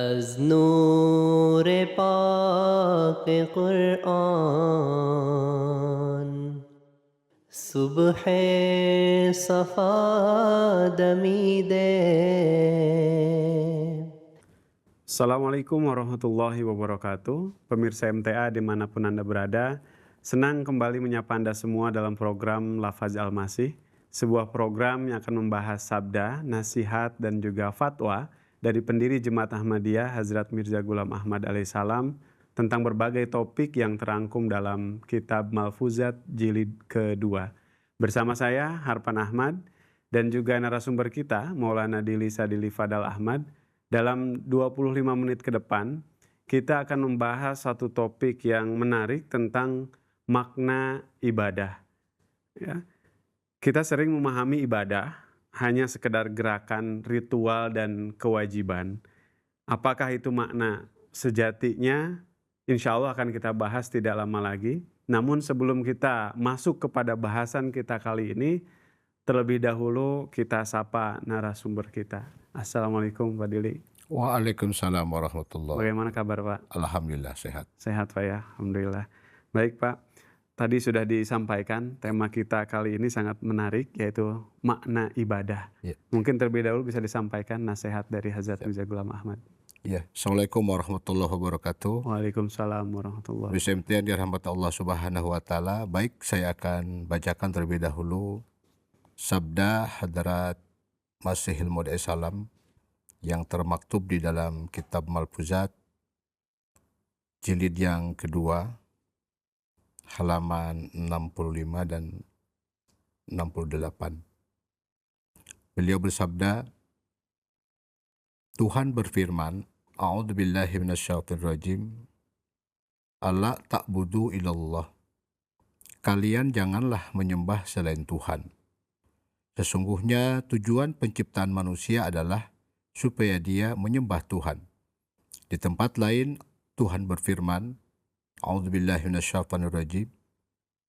از نور پاک قرآن صبح صفا دمیده. Assalamualaikum warahmatullahi wabarakatuh. Pemirsa MTA dimanapun Anda berada, senang kembali menyapa Anda semua dalam program Lafaz Al-Masih, sebuah program yang akan membahas sabda, nasihat, dan juga fatwa dari pendiri Jemaat Ahmadiyah Hazrat Mirza Ghulam Ahmad alaihissalam tentang berbagai topik yang terangkum dalam kitab Malfuzat jilid kedua. Bersama saya Harpan Ahmad dan juga narasumber kita Maulana Dili Sadili Fadal Ahmad. Dalam 25 menit ke depan, kita akan membahas satu topik yang menarik tentang makna ibadah. Ya. Kita sering memahami ibadah hanya sekedar gerakan, ritual, dan kewajiban. Apakah itu makna sejatinya? Insya Allah akan kita bahas tidak lama lagi. Namun sebelum kita masuk kepada bahasan kita kali ini, terlebih dahulu kita sapa narasumber kita. Assalamualaikum Pak Dili. Waalaikumsalam warahmatullahi. Bagaimana kabar Pak? Alhamdulillah sehat. Sehat Pak ya, Alhamdulillah. Baik Pak, tadi sudah disampaikan tema kita kali ini sangat menarik, yaitu makna ibadah. Ya. Mungkin terlebih dahulu bisa disampaikan nasihat dari Hazrat Mirza Ghulam Ahmad. Ya, Assalamualaikum warahmatullahi wabarakatuh. Waalaikumsalam warahmatullahi wabarakatuh. Bisa yang dirahmati Allah Subhanahu wa taala. Baik, saya akan bacakan terlebih dahulu sabda Hadrat Masihil Maud Salam yang termaktub di dalam kitab Malfuzat jilid yang kedua halaman 65 dan 68. Beliau bersabda, Tuhan berfirman, A'udzubillahi minasyaitonirrajim, Allah ta'budu ilallah. Kalian janganlah menyembah selain Tuhan. Sesungguhnya tujuan penciptaan manusia adalah supaya dia menyembah Tuhan. Di tempat lain Tuhan berfirman, A'udzubillahi minasyaitonirrajim,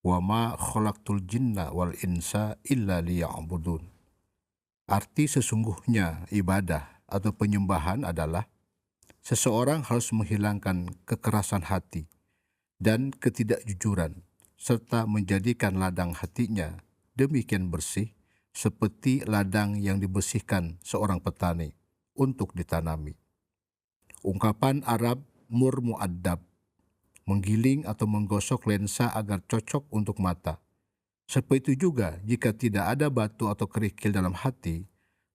wa ma khalaqtul jinna wal insa illa liya'budun. Arti sesungguhnya ibadah atau penyembahan adalah seseorang harus menghilangkan kekerasan hati dan ketidakjujuran serta menjadikan ladang hatinya demikian bersih seperti ladang yang dibersihkan seorang petani untuk ditanami. Ungkapan Arab mur mu'addab, menggiling atau menggosok lensa agar cocok untuk mata. Seperti itu juga jika tidak ada batu atau kerikil dalam hati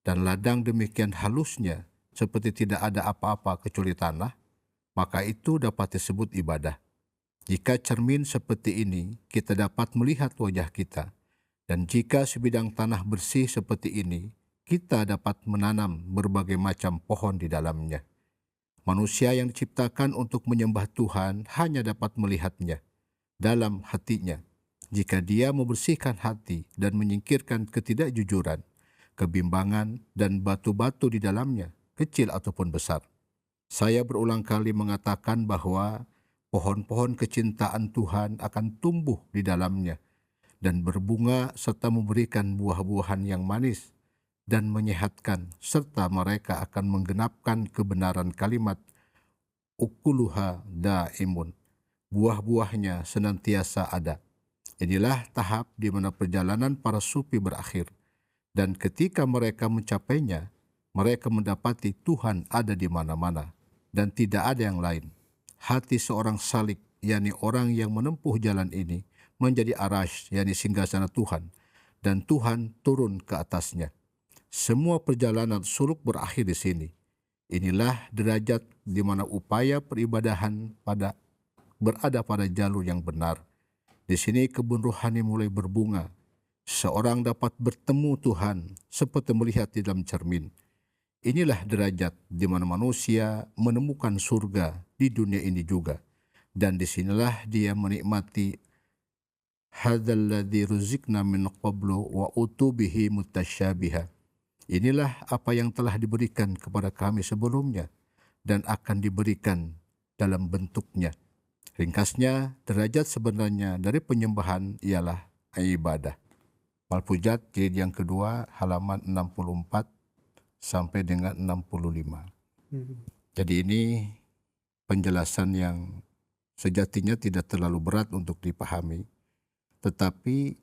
dan ladang demikian halusnya seperti tidak ada apa-apa kecuali tanah, maka itu dapat disebut ibadah. Jika cermin seperti ini kita dapat melihat wajah kita, dan jika sebidang tanah bersih seperti ini, kita dapat menanam berbagai macam pohon di dalamnya. Manusia yang diciptakan untuk menyembah Tuhan hanya dapat melihatnya dalam hatinya. Jika dia membersihkan hati dan menyingkirkan ketidakjujuran, kebimbangan, dan batu-batu di dalamnya, kecil ataupun besar. Saya berulang kali mengatakan bahwa pohon-pohon kecintaan Tuhan akan tumbuh di dalamnya dan berbunga serta memberikan buah-buahan yang manis dan menyehatkan, serta mereka akan menggenapkan kebenaran kalimat ukuluha daimun. Buah-buahnya senantiasa ada. Inilah tahap di mana perjalanan para sufi berakhir. Dan ketika mereka mencapainya, mereka mendapati Tuhan ada di mana-mana dan tidak ada yang lain. Hati seorang salik, yakni orang yang menempuh jalan ini, menjadi arash, yakni singgasana Tuhan, dan Tuhan turun ke atasnya. Semua perjalanan suluk berakhir di sini. Inilah derajat di mana upaya peribadahan berada pada jalur yang benar. Di sini kebun rohani mulai berbunga. Seorang dapat bertemu Tuhan seperti melihat di dalam cermin. Inilah derajat di mana manusia menemukan surga di dunia ini juga. Dan disinilah dia menikmati hadzalladzi ruzikna min qablu wa utubihi mutasyabiha. Inilah apa yang telah diberikan kepada kami sebelumnya dan akan diberikan dalam bentuknya. Ringkasnya, derajat sebenarnya dari penyembahan ialah ibadah. Malfuzat jilid yang kedua halaman 64 sampai dengan 65. Jadi ini penjelasan yang sejatinya tidak terlalu berat untuk dipahami, tetapi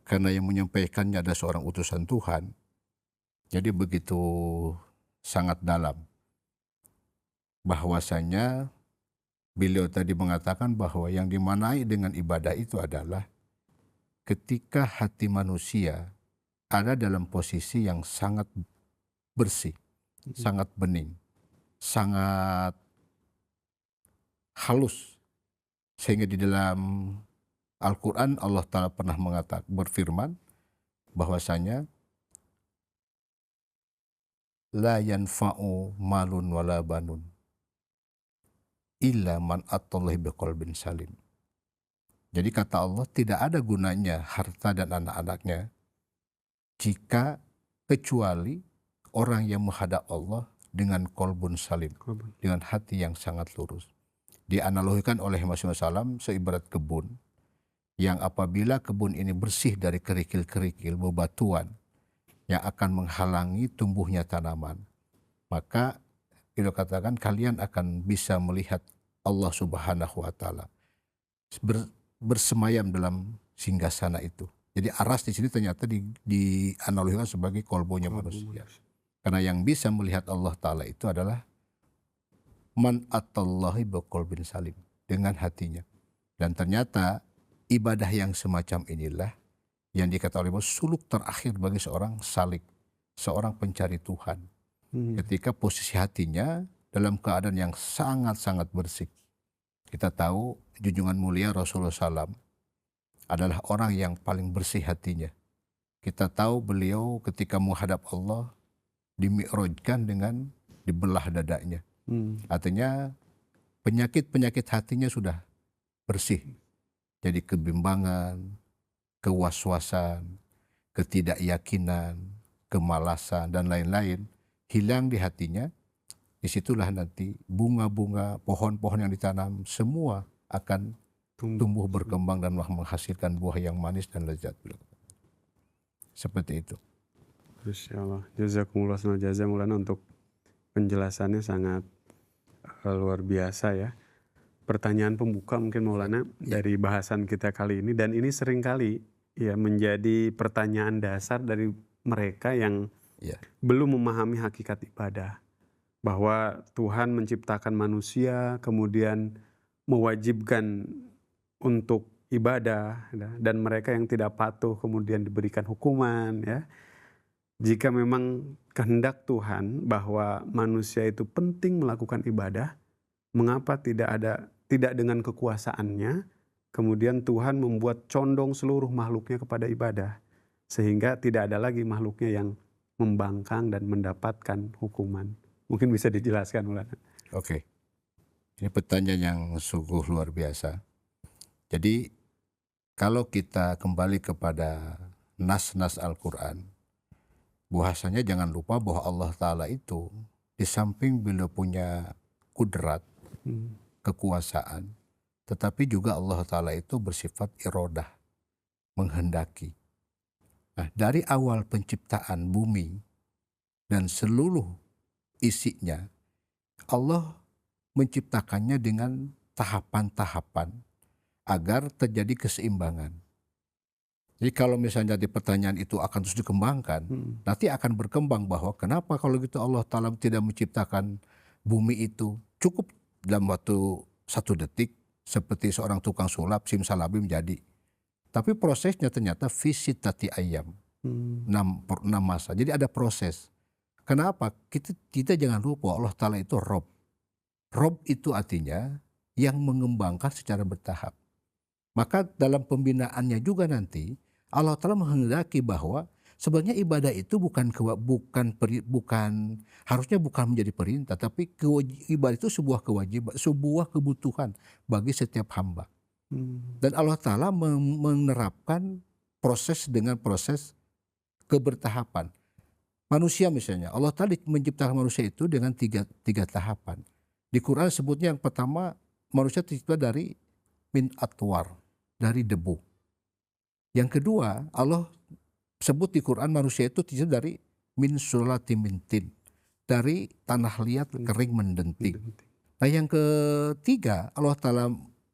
karena yang menyampaikannya ada seorang utusan Tuhan, jadi begitu sangat dalam. Bahwasanya beliau tadi mengatakan bahwa yang dimanai dengan ibadah itu adalah ketika hati manusia ada dalam posisi yang sangat bersih, sangat bening, sangat halus. Sehingga di dalam Al-Quran Allah Ta'ala pernah berfirman bahwasanya la yanfa'u malun wala banun illa man atallahi biqalbin salim. Jadi kata Allah, tidak ada gunanya harta dan anak-anaknya jika kecuali orang yang menghadap Allah dengan kolbun salim, dengan hati yang sangat lurus. Dianalogikan oleh Rasulullah SAW seibarat kebun yang apabila kebun ini bersih dari kerikil-kerikil, bebatuan yang akan menghalangi tumbuhnya tanaman, maka beliau katakan kalian akan bisa melihat Allah Subhanahu wa Ta'ala bersemayam dalam singgasana itu. Jadi aras di sini ternyata dianalogikan sebagai kolbonya manusia. Karena yang bisa melihat Allah Ta'ala itu adalah man atallahi biqalbin salim, dengan hatinya. Dan ternyata ibadah yang semacam inilah yang dikatakan oleh suluk terakhir bagi seorang salik, seorang pencari Tuhan. Ketika posisi hatinya dalam keadaan yang sangat-sangat bersih. Kita tahu junjungan mulia Rasulullah SAW adalah orang yang paling bersih hatinya. Kita tahu beliau ketika menghadap Allah dimi'rajkan dengan dibelah dadanya. Artinya penyakit-penyakit hatinya sudah bersih. Jadi kebimbangan, kewaswasan, ketidakyakinan, kemalasan, dan lain-lain hilang di hatinya. Disitulah nanti bunga-bunga, pohon-pohon yang ditanam semua akan tumbuh berkembang dan menghasilkan buah yang manis dan lezat. Seperti itu. Masya Allah. Jazakumullah Maulana untuk penjelasannya sangat luar biasa ya. Pertanyaan pembuka mungkin Maulana dari bahasan kita kali ini, dan ini seringkali ya menjadi pertanyaan dasar dari mereka yang belum memahami hakikat ibadah, bahwa Tuhan menciptakan manusia kemudian mewajibkan untuk ibadah, dan mereka yang tidak patuh kemudian diberikan hukuman ya. Jika memang kehendak Tuhan bahwa manusia itu penting melakukan ibadah, mengapa tidak dengan kekuasaannya kemudian Tuhan membuat condong seluruh makhluknya kepada ibadah, sehingga tidak ada lagi makhluknya yang membangkang dan mendapatkan hukuman. Mungkin bisa dijelaskan Maulana. Oke. Ini pertanyaan yang sungguh luar biasa. Jadi kalau kita kembali kepada nas-nas Al-Quran, bahwasanya jangan lupa bahwa Allah Ta'ala itu di samping beliau punya kudrat, kekuasaan, tetapi juga Allah Ta'ala itu bersifat irodah, menghendaki. Nah, dari awal penciptaan bumi dan seluruh isinya, Allah menciptakannya dengan tahapan-tahapan agar terjadi keseimbangan. Jadi kalau misalnya di pertanyaan itu akan terus dikembangkan, nanti akan berkembang bahwa kenapa kalau gitu Allah Ta'ala tidak menciptakan bumi itu cukup dalam waktu 1 detik seperti seorang tukang sulap simsalabim jadi. Tapi prosesnya ternyata visitati ayam, 6 masa. Jadi ada proses. Kenapa? Kita jangan lupa Allah Ta'ala itu Rob. Rob itu artinya yang mengembangkan secara bertahap. Maka dalam pembinaannya juga nanti Allah Ta'ala menghendaki bahwa sebenarnya ibadah itu harusnya bukan menjadi perintah, tapi ibadah itu sebuah kewajiban, sebuah kebutuhan bagi setiap hamba. Dan Allah Ta'ala menerapkan proses dengan proses kebertahapan. Manusia misalnya, Allah Ta'ala menciptakan manusia itu dengan tiga tahapan. Di Quran sebutnya yang pertama, manusia tercipta dari min atwar, dari debu. Yang kedua, Allah sebut di Quran manusia itu tercipta dari min sulati min tin, dari tanah liat kering mendenting. Nah yang ketiga, Allah Ta'ala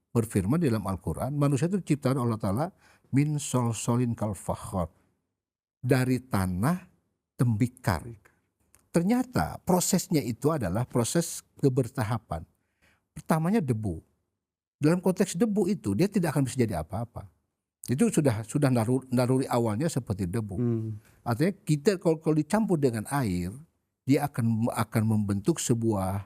berfirman di dalam Al-Quran, manusia itu diciptakan Allah Ta'ala min solsolin kal fakhar, dari tanah tembikar. Ternyata prosesnya itu adalah proses kebertahapan. Pertamanya debu. Dalam konteks debu itu dia tidak akan bisa jadi apa-apa. Itu sudah naluri awalnya seperti debu. Artinya kita kalau dicampur dengan air, dia akan membentuk sebuah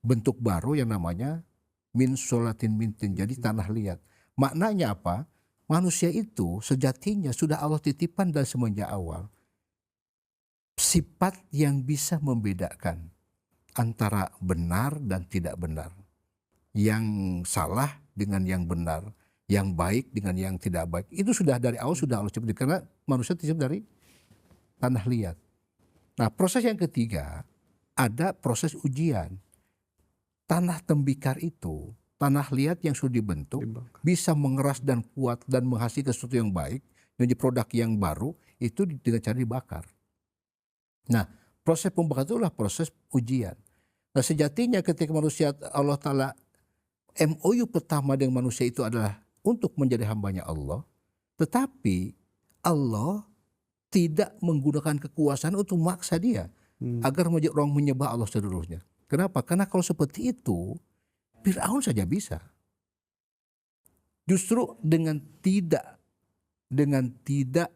bentuk baru yang namanya min solatin mintin, jadi tanah liat. Maknanya apa? Manusia itu sejatinya sudah Allah titipkan dari semenjak awal sifat yang bisa membedakan antara benar dan tidak benar, yang salah dengan yang benar, yang baik dengan yang tidak baik. Itu sudah dari awal sudah Allah ciptakan, karena manusia tercipta dari tanah liat. Nah proses yang ketiga, ada proses ujian. Tanah tembikar itu, tanah liat yang sudah dibentuk, bisa mengeras dan kuat dan menghasilkan sesuatu yang baik, menjadi produk yang baru, itu dengan cara dibakar. Nah proses pembakaran itulah proses ujian. Nah sejatinya ketika manusia, Allah Ta'ala MOU pertama dengan manusia itu adalah untuk menjadi hambanya Allah, tetapi Allah tidak menggunakan kekuasaan untuk memaksa dia agar menjadi orang menyembah Allah seluruhnya. Kenapa? Karena kalau seperti itu Fir'aun saja bisa. Justru dengan tidak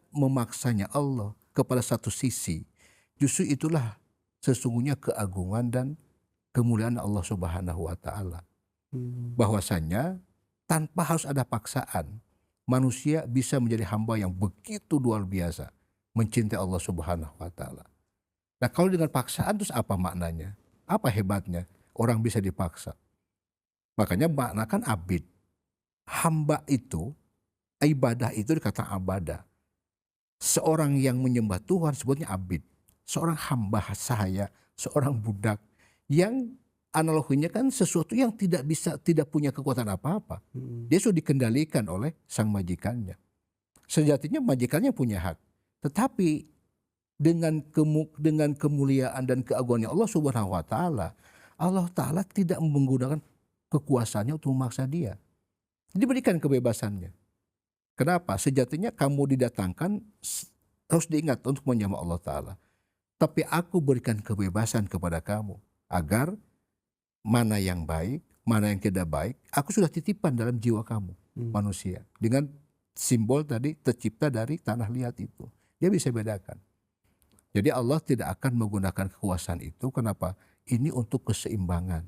memaksanya Allah kepada satu sisi, justru itulah sesungguhnya keagungan dan kemuliaan Allah Subhanahu wa Ta'ala. Bahwasanya tanpa harus ada paksaan, manusia bisa menjadi hamba yang begitu luar biasa, mencintai Allah Subhanahu wa Ta'ala. Nah kalau dengan paksaan terus apa maknanya? Apa hebatnya orang bisa dipaksa? Makanya maknakan abid. Hamba itu, ibadah itu dikatakan abadah. Seorang yang menyembah Tuhan sebutnya abid. Seorang hamba sahaya, seorang budak yang analoginya kan sesuatu yang tidak punya kekuatan apa-apa. Dia sudah dikendalikan oleh sang majikannya. Sejatinya majikannya punya hak. Tetapi dengan kemuliaan dan keagungannya Allah Subhanahu wa Ta'ala, Allah Ta'ala tidak menggunakan kekuasaannya untuk memaksa dia. Diberikan kebebasannya. Kenapa? Sejatinya kamu didatangkan harus diingat untuk menyembah Allah Ta'ala. Tapi aku berikan kebebasan kepada kamu agar mana yang baik, mana yang tidak baik, aku sudah titipkan dalam jiwa kamu, manusia. Dengan simbol tadi tercipta dari tanah liat itu. Dia bisa bedakan. Jadi Allah tidak akan menggunakan kekuasaan itu. Kenapa? Ini untuk keseimbangan.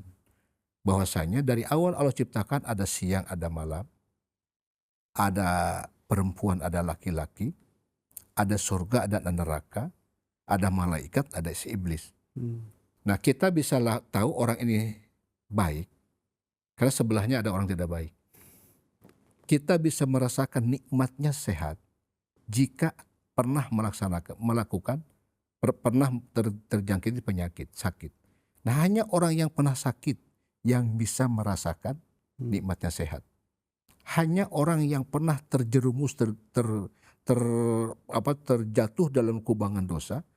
Bahwasanya dari awal Allah ciptakan ada siang, ada malam. Ada perempuan, ada laki-laki. Ada surga, ada neraka. Ada malaikat, ada si iblis. Nah kita bisa tahu orang ini baik karena sebelahnya ada orang tidak baik. Kita bisa merasakan nikmatnya sehat jika pernah pernah terjangkiti penyakit, sakit. Nah hanya orang yang pernah sakit yang bisa merasakan nikmatnya sehat. Hanya orang yang pernah terjerumus, terjatuh dalam kubangan dosa,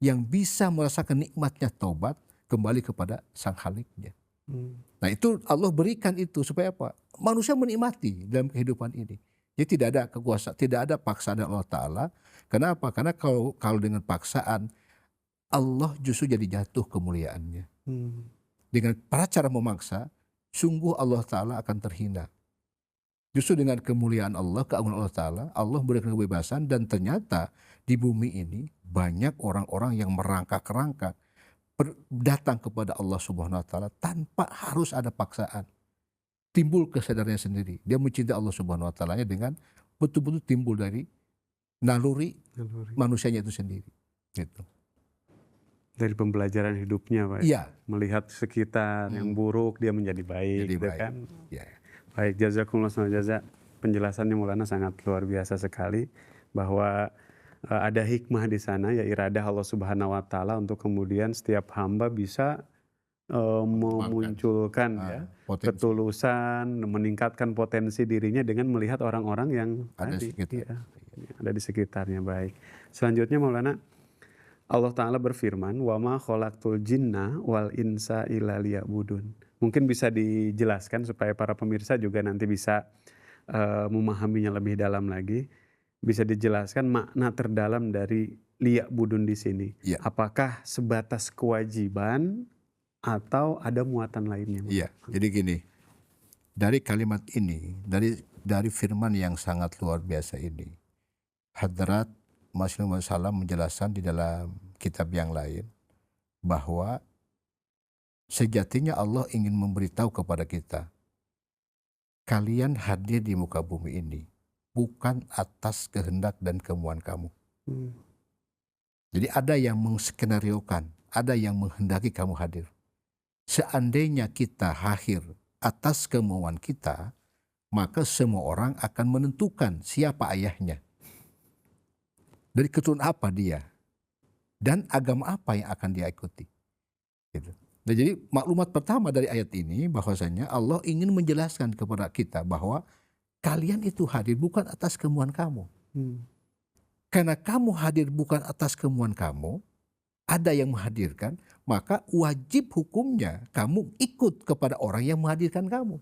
yang bisa merasakan nikmatnya taubat kembali kepada sang Khaliknya. Nah itu Allah berikan itu supaya apa? Manusia menikmati dalam kehidupan ini. Jadi tidak ada kekuasaan, tidak ada paksaan dari Allah Ta'ala. Kenapa? Karena kalau dengan paksaan, Allah justru jadi jatuh kemuliaannya. Dengan cara memaksa, sungguh Allah Ta'ala akan terhina. Justru dengan kemuliaan Allah, keagungan Allah Ta'ala, Allah berikan kebebasan, dan ternyata di bumi ini banyak orang-orang yang merangkak-rangkak datang kepada Allah Subhanahu wa Ta'ala tanpa harus ada paksaan. Timbul kesadarannya sendiri. Dia mencintai Allah Subhanahu wa Ta'ala dengan betul-betul timbul dari naluri manusianya itu sendiri. Gitu. Dari pembelajaran hidupnya, Pak. Iya. Melihat sekitar yang buruk, dia menjadi baik, Jadi gitu baik. kan. Ya. Baik, jazakumullah jaza. Penjelasannya Maulana sangat luar biasa sekali, bahwa ada hikmah di sana, ya iradah Allah Subhanahu wa Ta'ala untuk kemudian setiap hamba bisa memunculkan ya ketulusan, meningkatkan potensi dirinya dengan melihat orang-orang yang ada tadi sekitar. ada di sekitarnya. Baik. Selanjutnya Maulana, Allah Ta'ala berfirman, "Wa ma khalaqtul jinna wal insa illa liya'budun." Mungkin bisa dijelaskan supaya para pemirsa juga nanti bisa memahaminya lebih dalam lagi. Bisa dijelaskan makna terdalam dari liya'budun di sini. Iya, Apakah sebatas kewajiban atau ada muatan lainnya? iya. Jadi gini, dari kalimat ini, dari firman yang sangat luar biasa ini, Hadrat Masih Muhammad SAW menjelaskan di dalam kitab yang lain bahwa sejatinya Allah ingin memberitahu kepada kita, kalian hadir di muka bumi ini bukan atas kehendak dan kemauan kamu. Hmm. Jadi ada yang menskenariokan, ada yang menghendaki kamu hadir. Seandainya kita hadir atas kemauan kita, maka semua orang akan menentukan siapa ayahnya, dari keturunan apa dia, dan agama apa yang akan dia ikuti. Gitu. Nah, jadi maklumat pertama dari ayat ini bahwasanya Allah ingin menjelaskan kepada kita bahwa kalian itu hadir bukan atas kemauan kamu. Hmm. Karena kamu hadir bukan atas kemauan kamu, ada yang menghadirkan, maka wajib hukumnya kamu ikut kepada orang yang menghadirkan kamu.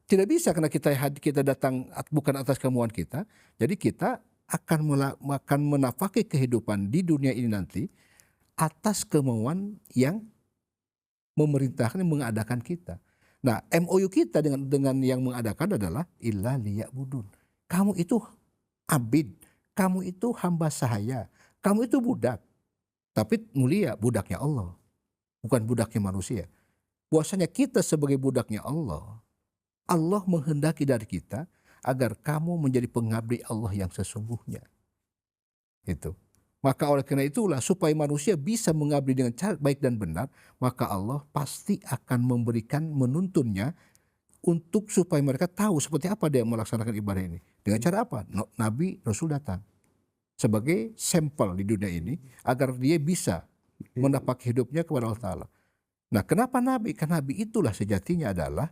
Tidak bisa karena kita datang bukan atas kemauan kita, jadi kita akan menafkahi kehidupan di dunia ini nanti atas kemauan yang memerintahkan, mengadakan kita. Nah, MOU kita dengan yang mengadakan adalah illa liya'budun. Kamu itu abid, kamu itu hamba sahaya, kamu itu budak. Tapi mulia budaknya Allah, bukan budaknya manusia. Bahwasanya kita sebagai budaknya Allah, Allah menghendaki dari kita agar kamu menjadi pengabdi Allah yang sesungguhnya. Itu. Maka oleh karena itulah supaya manusia bisa mengabdi dengan cara baik dan benar, maka Allah pasti akan menuntunnya untuk supaya mereka tahu seperti apa dia melaksanakan ibadah ini. Dengan cara apa? Nabi Rasul datang sebagai sampel di dunia ini agar dia bisa mendapat hidupnya kepada Allah Ta'ala. Nah, kenapa Nabi? Karena Nabi itulah sejatinya adalah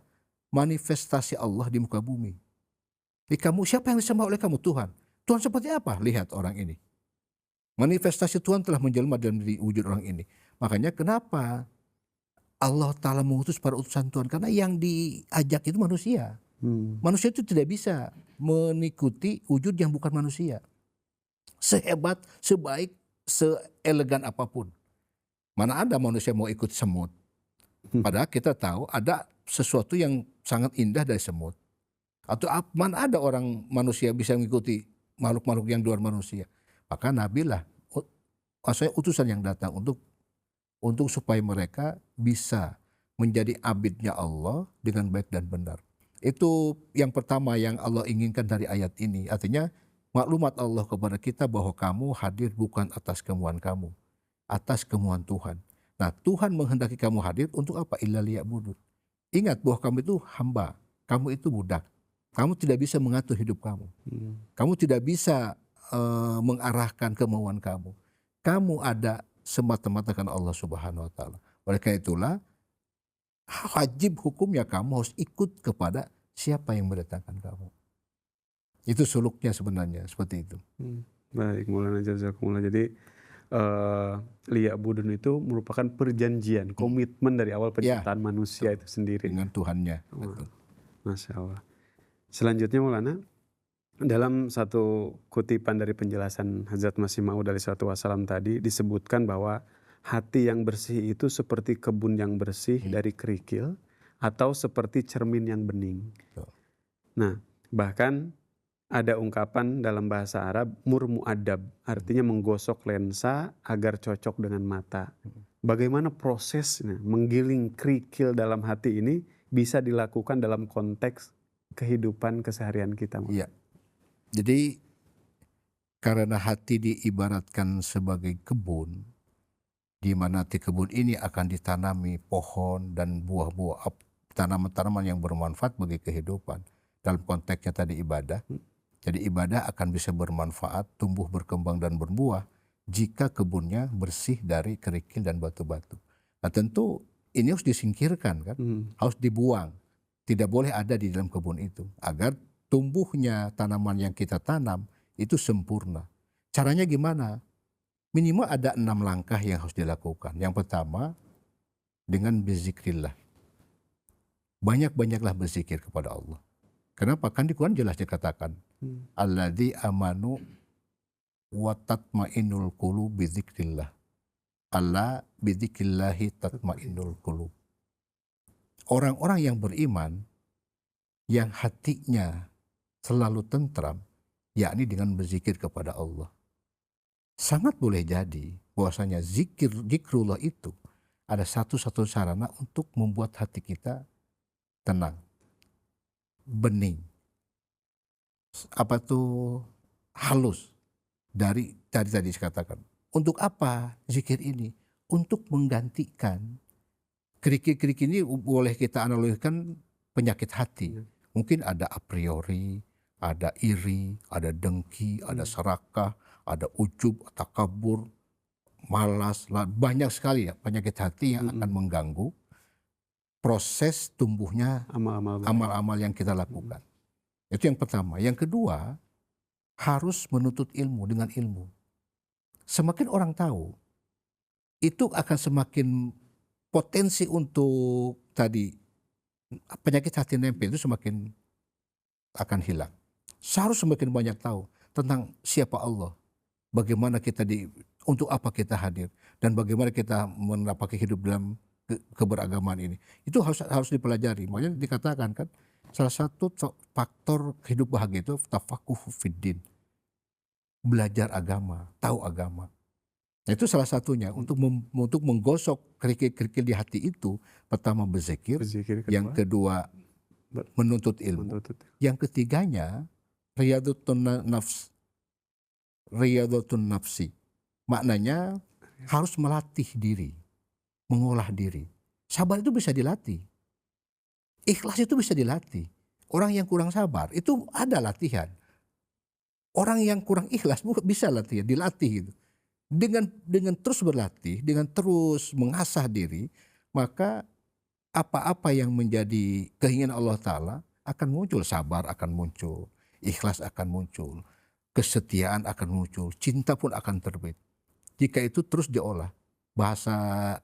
manifestasi Allah di muka bumi. Di kamu, siapa yang disembah oleh kamu? Tuhan. Tuhan seperti apa? Lihat orang ini. Manifestasi Tuhan telah menjelma dalam diri wujud orang ini. Makanya kenapa Allah Ta'ala mengutus para utusan Tuhan? Karena yang diajak itu manusia. Manusia itu tidak bisa mengikuti wujud yang bukan manusia. Sehebat, sebaik, seelegan apapun. Mana ada manusia mau ikut semut. Padahal kita tahu ada sesuatu yang sangat indah dari semut. Atau mana ada orang manusia bisa mengikuti makhluk-makhluk yang luar manusia. Maka Nabi lah, maksudnya utusan yang datang untuk supaya mereka bisa menjadi abidnya Allah dengan baik dan benar. Itu yang pertama yang Allah inginkan dari ayat ini. Artinya maklumat Allah kepada kita bahwa kamu hadir bukan atas kemauan kamu, atas kemauan Tuhan. Nah, Tuhan menghendaki kamu hadir untuk apa? Illa liya'budun. Ingat bahwa kamu itu hamba, kamu itu budak. Kamu tidak bisa mengatur hidup kamu. Kamu tidak bisa mengarahkan kemauan kamu. Kamu ada semata-mata karena Allah Subhanahu wa Ta'ala. Oleh karena itulah wajib hukumnya kamu harus ikut kepada siapa yang mendatangkan kamu. Itu suluknya sebenarnya seperti itu. Baik, Maulana Jazakumullah. Jadi liya'budun itu merupakan perjanjian, komitmen dari awal penciptaan manusia itu sendiri dengan Tuhannya. Masya Allah. Selanjutnya Maulana, dalam satu kutipan dari penjelasan Hazrat Masih Maud alaihi salatu wassalam tadi disebutkan bahwa hati yang bersih itu seperti kebun yang bersih dari kerikil atau seperti cermin yang bening. Nah, bahkan ada ungkapan dalam bahasa Arab murmu'adab, artinya menggosok lensa agar cocok dengan mata. Bagaimana prosesnya menggiling kerikil dalam hati ini bisa dilakukan dalam konteks kehidupan keseharian kita? Iya. Jadi karena hati diibaratkan sebagai kebun, di mana di kebun ini akan ditanami pohon dan buah-buah, tanaman-tanaman yang bermanfaat bagi kehidupan. Dalam konteksnya tadi ibadah. Jadi ibadah akan bisa bermanfaat, tumbuh, berkembang dan berbuah jika kebunnya bersih dari kerikil dan batu-batu. Nah, tentu ini harus disingkirkan kan, harus dibuang. Tidak boleh ada di dalam kebun itu agar tumbuhnya tanaman yang kita tanam itu sempurna. Caranya gimana? Minimal ada 6 langkah yang harus dilakukan. Yang pertama, dengan berzikrillah. Banyak-banyaklah berzikir kepada Allah. Kenapa? Kan di Quran jelas dikatakan, alladzi amanu wa tatma'innul qulub bidzikrillah. Alla bidzikrillahi tatma'innul qulub. Orang-orang yang beriman, yang hatinya selalu tentram, yakni dengan berzikir kepada Allah. Sangat boleh jadi bahwasanya zikrullah itu ada satu-satu sarana untuk membuat hati kita tenang, bening, halus. Dari tadi saya katakan, untuk apa zikir ini? Untuk menggantikan kerikil-kerikil ini. Boleh kita analogikan penyakit hati. Mungkin ada a priori, ada iri, ada dengki, ada serakah, ada ujub, takabur, malas, banyak sekali ya penyakit hati yang akan mengganggu proses tumbuhnya amal-amal yang kita lakukan. Itu yang pertama. Yang kedua, harus menuntut ilmu dengan ilmu. Semakin orang tahu, itu akan semakin potensi untuk tadi penyakit hati nempel itu semakin akan hilang. Harus semakin banyak tahu tentang siapa Allah, bagaimana kita untuk apa kita hadir, dan bagaimana kita menapaki hidup dalam keberagaman ini. Itu harus dipelajari. Makanya dikatakan kan, salah satu faktor hidup bahagia itu tafakuh fiddin. Belajar agama, tahu agama. Itu salah satunya untuk menggosok kerikil-kerikil di hati itu. Pertama berzikir, yang kedua menuntut ilmu, yang ketiganya riyadhatun nafsi. Maknanya harus melatih diri, mengolah diri. Sabar itu bisa dilatih. Ikhlas itu bisa dilatih. Orang yang kurang sabar itu ada latihan. Orang yang kurang ikhlas bisa latihan, dilatih gitu. Dengan terus berlatih, dengan terus mengasah diri, maka apa-apa yang menjadi keinginan Allah Ta'ala akan muncul. Sabar akan muncul, ikhlas akan muncul, kesetiaan akan muncul, cinta pun akan terbit. Jika itu terus diolah. Bahasa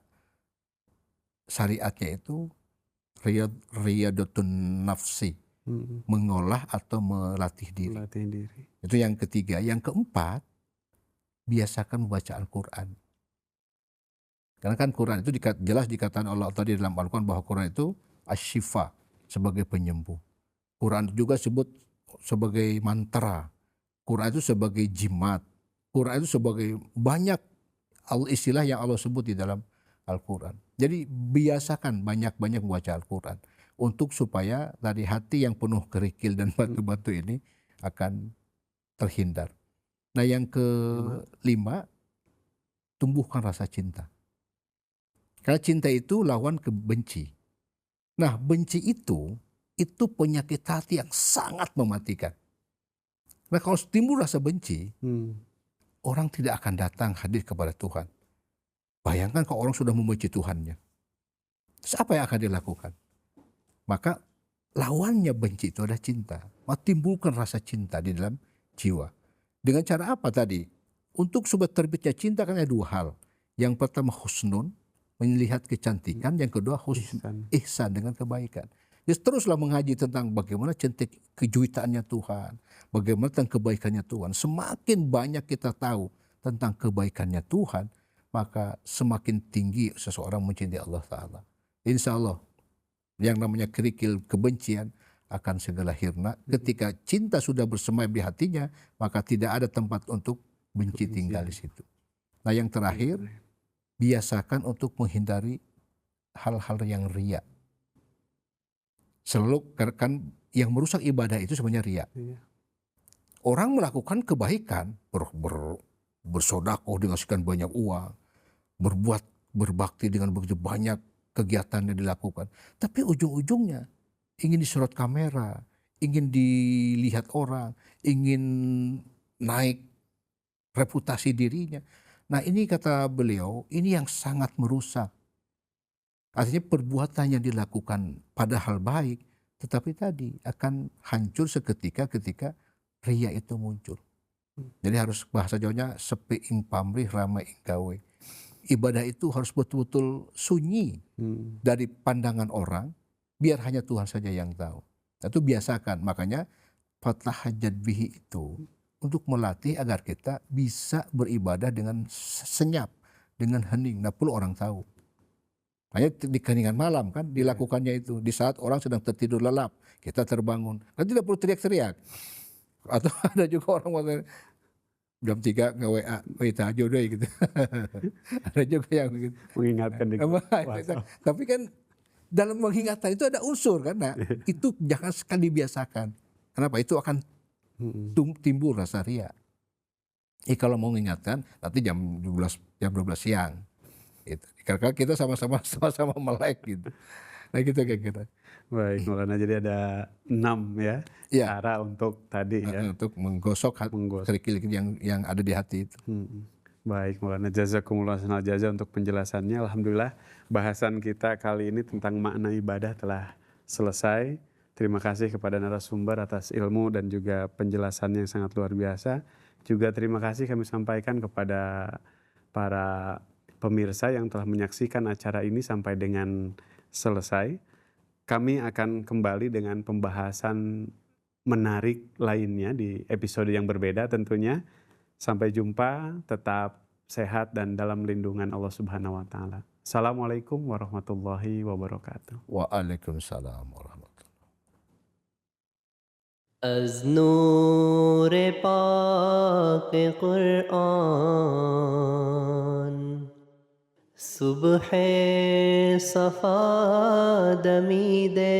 syariatnya itu riyadhatun nafsi, mengolah atau melatih diri. Itu yang ketiga. Yang keempat, biasakan membaca Al-Quran. Karena kan Quran itu jelas dikatakan Allah tadi dalam Al-Quran bahwa Quran itu asy-syifa, sebagai penyembuh. Quran juga sebut sebagai mantra. Quran itu sebagai jimat. Quran itu sebagai banyak istilah yang Allah sebut di dalam Al-Quran. Jadi biasakan banyak-banyak membaca Al-Quran untuk supaya dari hati yang penuh kerikil dan batu-batu ini akan terhindar. Nah, yang kelima, tumbuhkan rasa cinta. Karena cinta itu lawan kebenci. Nah, benci itu penyakit hati yang sangat mematikan. Nah, kalau timbul rasa benci, orang tidak akan datang hadir kepada Tuhan. Bayangkan kalau orang sudah membenci Tuhannya. Terus apa yang akan dilakukan? Maka lawannya benci itu adalah cinta. Maka timbulkan rasa cinta di dalam jiwa. Dengan cara apa tadi? Untuk supaya terbitnya cinta kan ada dua hal. Yang pertama husnun, melihat kecantikan. Yang kedua ihsan, dengan kebaikan. Jadi teruslah mengaji tentang bagaimana cantik kejuitaannya Tuhan. Bagaimana tentang kebaikannya Tuhan. Semakin banyak kita tahu tentang kebaikannya Tuhan, maka semakin tinggi seseorang mencintai Allah Ta'ala. Insya Allah yang namanya kerikil kebencian akan segala hirna. Ketika cinta sudah bersemayam di hatinya, maka tidak ada tempat untuk benci tinggal di situ. Nah, yang terakhir, biasakan untuk menghindari hal-hal yang riya. Selalu kan yang merusak ibadah itu sebenarnya riya. Orang melakukan kebaikan, bersedekah dengan sekian banyak uang, berbakti dengan begitu banyak kegiatan yang dilakukan, tapi ujung-ujungnya ingin disorot kamera, ingin dilihat orang, ingin naik reputasi dirinya. Nah, ini kata beliau, ini yang sangat merusak. Artinya perbuatan yang dilakukan padahal baik, tetapi tadi akan hancur seketika ketika riya itu muncul. Jadi harus bahasa Jawanya sepi ing pamrih ramai ing gawe. Ibadah itu harus betul-betul sunyi dari pandangan orang, biar hanya Tuhan saja yang tahu. Itu biasakan, makanya fatahajjad bihi itu untuk melatih agar kita bisa beribadah dengan senyap, dengan hening, nggak perlu orang tahu. Makanya di keheningan malam kan dilakukannya itu, di saat orang sedang tertidur lelap, kita terbangun. Kan tidak perlu teriak-teriak. Atau ada juga orang mengatakan, jam 3 nge-WA, tahajud deh gitu. Ada juga yang begitu. Mengingatkan di WhatsApp. Tapi kan dalam mengingatkan itu ada unsur kan, nah, itu jangan sekali dibiasakan. Kenapa? Itu akan timbul rasa ria. Kalau mau mengingatkan nanti jam 12 siang. Gitu. Karena kita sama-sama melek gitu. Nah gitu kira-kira. Baik, Maulana, jadi ada 6 ya Iya. cara untuk tadi ya. Untuk menggosok kerikil yang ada di hati itu. Baik, Maulana, jazakumullah khairal jazaa untuk penjelasannya. Alhamdulillah bahasan kita kali ini tentang makna ibadah telah selesai. Terima kasih kepada narasumber atas ilmu dan juga penjelasannya yang sangat luar biasa. Juga terima kasih kami sampaikan kepada para pemirsa yang telah menyaksikan acara ini sampai dengan selesai. Kami akan kembali dengan pembahasan menarik lainnya di episode yang berbeda tentunya. Sampai jumpa, tetap sehat dan dalam lindungan Allah Subhanahu wa taala. Assalamualaikum warahmatullahi wabarakatuh. Waalaikumsalam warahmatullahi. از نور پاک قرآن صبح صفا دمیده